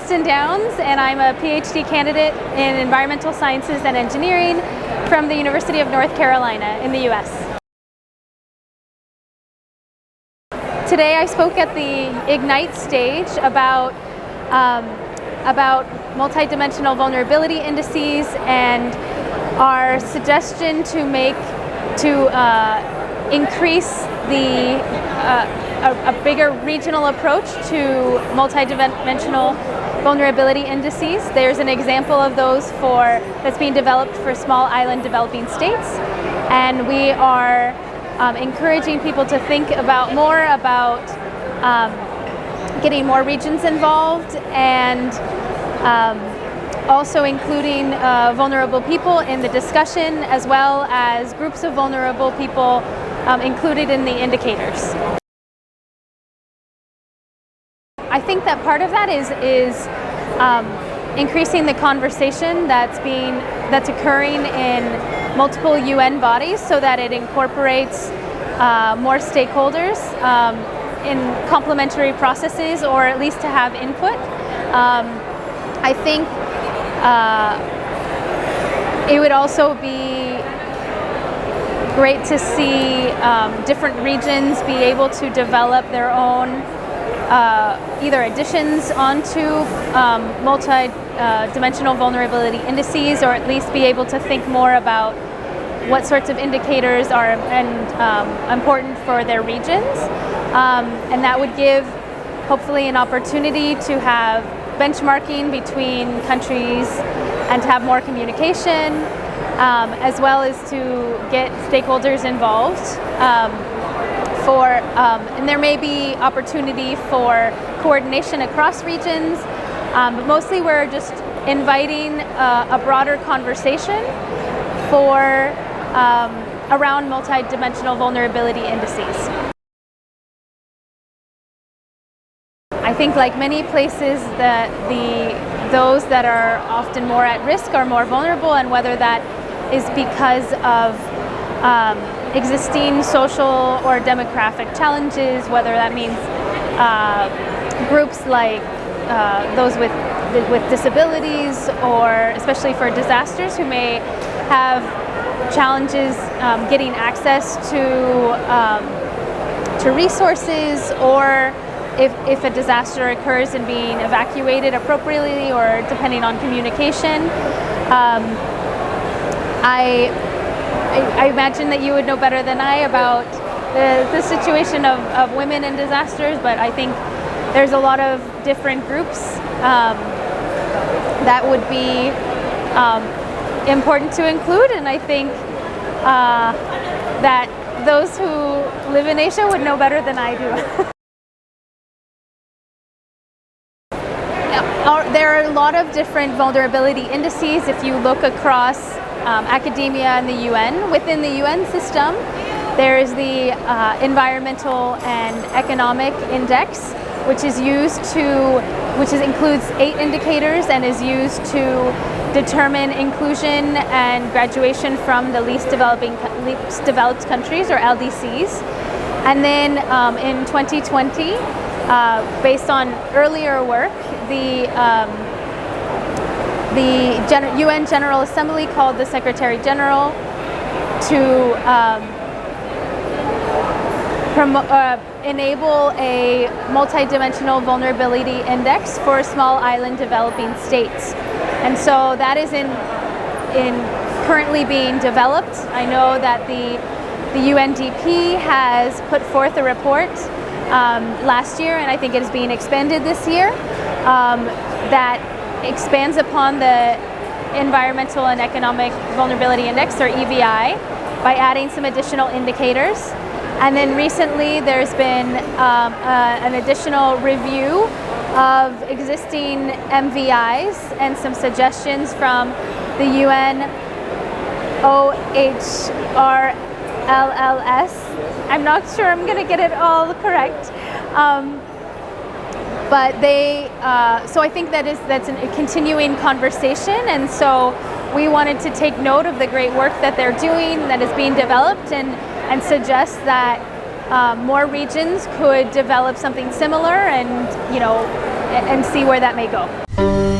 Kristen Downs, and I'm a PhD candidate in Environmental Sciences and Engineering from the University of North Carolina in the US. Today I spoke at the Ignite stage about multidimensional vulnerability indices and our suggestion to increase a bigger regional approach to multidimensional vulnerability indices. There's an example of those that's being developed for small island developing states, and we are encouraging people to think more about getting more regions involved, and also including vulnerable people in the discussion, as well as groups of vulnerable people included in the indicators. I think that part of that is increasing the conversation that's occurring in multiple UN bodies, so that it incorporates more stakeholders in complementary processes, or at least to have input. I think it would also be great to see different regions be able to develop their own either additions onto multi-dimensional vulnerability indices, or at least be able to think more about what sorts of indicators are important for their regions. And that would give, hopefully, an opportunity to have benchmarking between countries and to have more communication, as well as to get stakeholders involved. And there may be opportunity for coordination across regions, but mostly we're just inviting a broader conversation around multidimensional vulnerability indices. I think, like many places, that those that are often more at risk are more vulnerable, and whether that is because of existing social or demographic challenges, whether that means groups like those with disabilities, or especially for disasters, who may have challenges getting access to resources, or if a disaster occurs and being evacuated appropriately, or depending on communication. I imagine that you would know better than I about the situation of women in disasters, but I think there's a lot of different groups that would be important to include, and I think that those who live in Asia would know better than I do. There are a lot of different vulnerability indices if you look across academia and the UN. Within the UN system, there is the Environmental and Economic Index, which includes 8 indicators and is used to determine inclusion and graduation from the least developed countries, or LDCs. And then in 2020, based on earlier work, the UN General Assembly called the Secretary General to enable a multidimensional vulnerability index for small island developing states. And so that is currently being developed. I know that the UNDP has put forth a report last year, and I think it is being expanded this year, that expands upon the Environmental and Economic Vulnerability Index, or EVI, by adding some additional indicators. And then recently there's been an additional review of existing MVIs and some suggestions from the UN OHRLLS. I'm not sure I'm going to get it all correct. But so I think that's a continuing conversation, and so we wanted to take note of the great work that they're doing, that is being developed, and suggest that more regions could develop something similar, and and see where that may go.